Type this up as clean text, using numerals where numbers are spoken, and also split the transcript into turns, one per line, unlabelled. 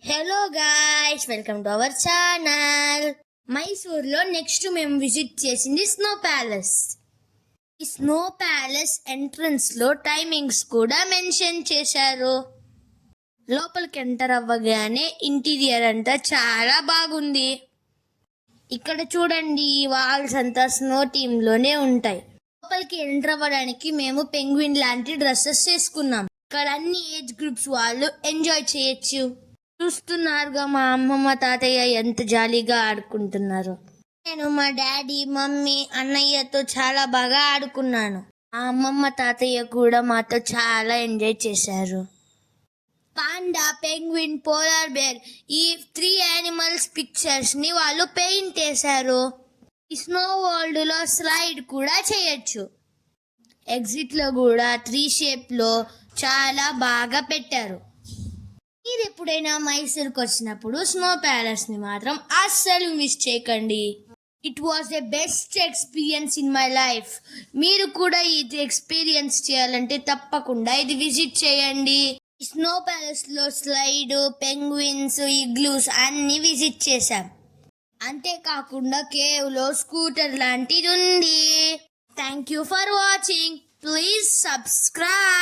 Hello guys, welcome to our channel. మైసూర్లో next మేము visit చేసింది స్నో ప్యాలెస్. ఈ స్నో ప్యాలెస్ ఎంట్రన్స్ లో టైమింగ్స్ కూడా మెన్షన్ చేశారు. లోపలికి ఎంటర్ అవ్వగానే ఇంటీరియర్ అంతా చాలా బాగుంది. ఇక్కడ చూడండి, వాల్స్ అంతా స్నో థీమ్ లోనే ఉంటాయి. లోపలికి ఎంటర్ అవ్వడానికి మేము పెంగ్విన్ లాంటి డ్రెస్సెస్ చేసుకున్నాం. ఇక్కడ అన్ని ఏజ్ గ్రూప్స్ వాళ్ళు ఎంజాయ్ చేయొచ్చు. చూస్తున్నారుగా మా అమ్మమ్మ తాతయ్య ఎంత జాలీగా ఆడుకుంటున్నారు. నేను మా డాడీ మమ్మీ అన్నయ్యతో చాలా బాగా ఆడుకున్నాను. మా అమ్మమ్మ తాతయ్య కూడా మాతో చాలా ఎంజాయ్ చేశారు. పాండా, పెంగ్విన్, పోలార్ బేర్ ఈ 3 యానిమల్స్ పిక్చర్స్ ని వాళ్ళు పెయింట్ చేశారు. ఈ స్నో వరల్డ్ లో స్లైడ్ కూడా చేయొచ్చు. ఎగ్జిట్ లో కూడా 3 షేప్ లో చాలా బాగా పెట్టారు. మీరు ఎప్పుడైనా మైసూర్కి వచ్చినప్పుడు స్నో ప్యాలెస్ ని మాత్రం అస్సలు మిస్ చేయకండి. It was the best experience in my life. మీరు కూడా ఇది ఎక్స్పీరియన్స్ చేయాలంటే తప్పకుండా ఇది విజిట్ చేయండి. స్నో ప్యాలెస్ లో స్లైడ్, పెంగ్విన్స్, ఇగ్లూస్ అన్ని విజిట్ చేశాం. అంతేకాకుండా కేవ్ లో స్కూటర్ లాంటిది ఉంది. Thank you for watching. Please subscribe.